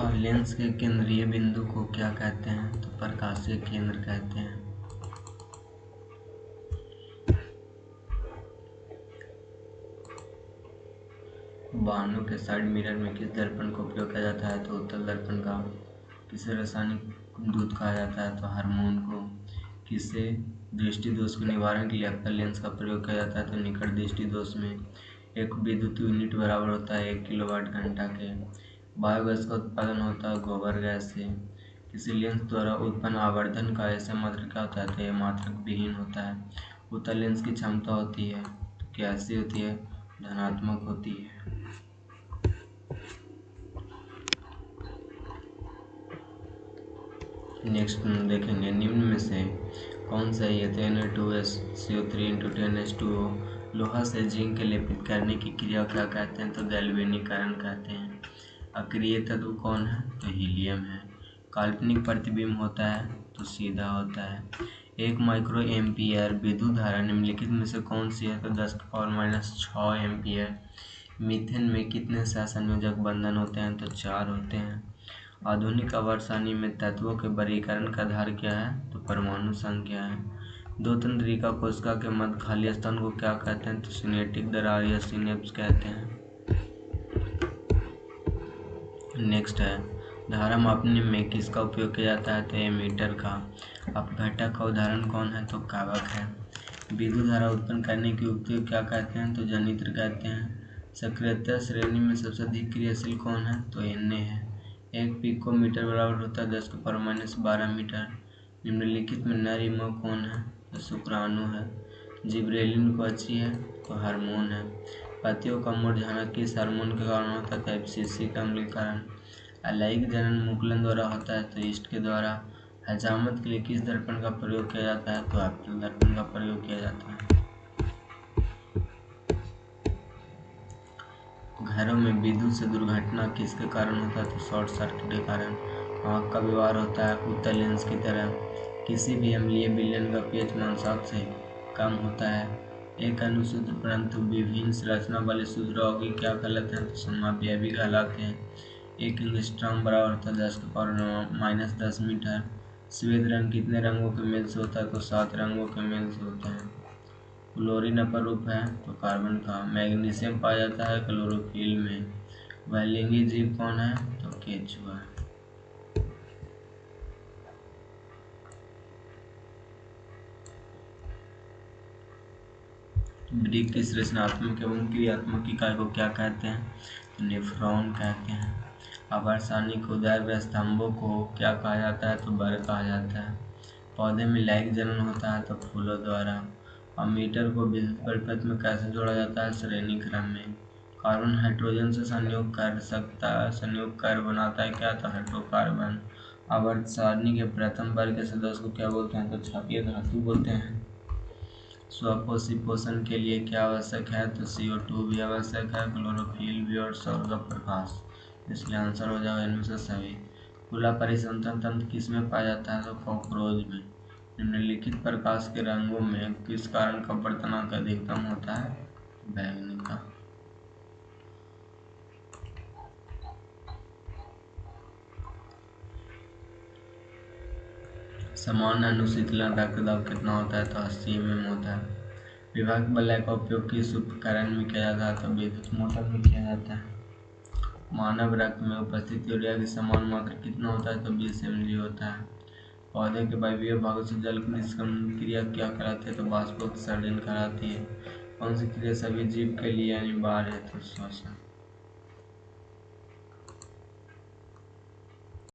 और लेंस के केंद्रीय बिंदु को क्या कहते हैं? तो प्रकाशीय केंद्र कहते हैं। वाहनों के साइड मिरर में किस दर्पण का उपयोग किया जाता है? तो उत्तल दर्पण का। किसे रासायनिक दूत कहा जाता है? तो हार्मोन को। किसे दृष्टि दोष के निवारण के लिए एप्पल लेंस का प्रयोग किया जाता है? तो निकट दृष्टि दोष में। एक विद्युत यूनिट बराबर होता है 1 किलोवाट घंटा के। बायोगैस का उत्पादन होता है गोबर गैस से। किसी लेंस द्वारा उत्पन्न आवर्धन का ऐसा मात्रक क्या होता है? तो यह मात्रक विहीन होता है। उत्तल लेंस की क्षमता होती है तो कैसी होती है? धनात्मक होती है। नेक्स्ट देखेंगे, निम्न में से कौन सा है? Na2SCO3 × 10H2O लोहा से जिंक के लेपित करने की क्रिया क्या कहते हैं? तो गैल्वेनीकरण कहते हैं। अक्रिय तत्व कौन है? तो हीलियम है। काल्पनिक प्रतिबिंब होता है तो सीधा होता है। 1 माइक्रो एम्पियर विद्युत धारा निम्नलिखित में से कौन सी है? तो 10⁻⁶ एम्पियर। मीथेन में कितने सहसंयोजक बंधन होते हैं? तो 4 होते हैं। आधुनिक आवर्तसारणी में तत्वों के वर्गीकरण का आधार क्या है? तो परमाणु संख्या है। दो तंत्रिका कोशिका के मध्य खाली स्थान को क्या कहते हैं? तो सिनेप्टिक दरार या सिनेप्स कहते हैं। नेक्स्ट है, धारा मापने में किसका उपयोग किया जाता है? तो एमीटर का। अपघटक का उदाहरण कौन है? तो कवक है। विद्युत धारा उत्पन्न करने की युक्ति को क्या कहते हैं? तो जनित्र कहते हैं। सक्रियता श्रेणी में सबसे अधिक क्रियाशील कौन है? तो Na है। 1 पिकोमीटर बराबर होता है 10⁻12 मीटर। निम्नलिखित में नर युग्मक कौन है? तो शुक्राणु है। जिबरेलिन क्वची है तो हार्मोन है। पत्तियों का मुरझाना किस हार्मोन के कारण होता है? तो एब्सिसिक अम्ल के कारण। अलैंगिक जनन मुकुलन द्वारा होता है तो ईस्ट के द्वारा। हजामत के लिए किस दर्पण का प्रयोग किया जाता है? तो एप्पल दर्पण का प्रयोग किया जाता है। घरों में विद्युत से दुर्घटना किसके कारण होता है? तो शॉर्ट सर्किट के कारण। आँख का व्यवहार होता है उत्तल लेंस की तरह। किसी भी अम्लीय विलयन का pH मान 7 से कम होता है। एक अनुसूत्र परंतु विभिन्न संरचना वाले सूत्रों की क्या कहलाते हैं? तो समापयावी कहलाते हैं। 1 एंगस्ट्रॉम बराबर होता है 10⁻⁻10 मीटर। श्वेत रंग कितने रंगों के मेल से होता है? तो 7 रंगों के मेल से होता है। क्लोरीन अपरूप है तो कार्बन का। मैग्नीशियम पाया जाता है क्लोरोफिल में। वह लिंगी जीव कौन है? तो केंचुआ। वृक्क की रचनात्मक एवं क्रियात्मक इकाई को क्या कहते हैं? तो नेफ्रॉन कहते हैं। आवर्तसारणी के उदय स्तंभों को क्या कहा जाता है? तो बर कहा जाता है। पौधे में लैंगिक जनन होता है तो फूलों द्वारा। अमीटर को विद्युत परिपथ में कैसे जोड़ा जाता है? श्रेणी क्रम में। कार्बन हाइड्रोजन से संयोग कर सकता है, संयोग कर बनाता है क्या? तो हाइड्रोकार्बन। आवर्तसारणी के प्रथम वर्ग के सदस्य को क्या बोलते हैं? तो क्षारीय धातु बोलते हैं। स्वपोषी पोषण के लिए क्या आवश्यक है? तो CO2 भी आवश्यक है, क्लोरोफिल भी और सौर का प्रकाश। इसलिए आंसर हो जाएगा इनमें से सभी। खुला परिसंचरण तंत्र किस में पाया जाता है? तो कॉकरोच में। निम्नलिखित प्रकाश के रंगों में किस कारण का वर्तनांक अधिकतम होता है? बैंगनी का। सामान्य अनुशीतलन रक्तदाब कितना होता है? तो 80 mm होता है। विभक्त वलय का उपयोग किस उपकरण में किया जाता है? तो विद्युत मोटर में किया जाता है। मानव रक्त में उपस्थित यूरिया की समान मात्रा कितना होता है? तो 20 mg होता है। पौधे के वायवीय भागों से जल की निष्क्रमण क्रिया क्या कहलाती है? तो वाष्पोत्सर्जन कहलाती है। कौन सी क्रिया सभी जीव के लिए अनिवार्य है? तो श्वसन।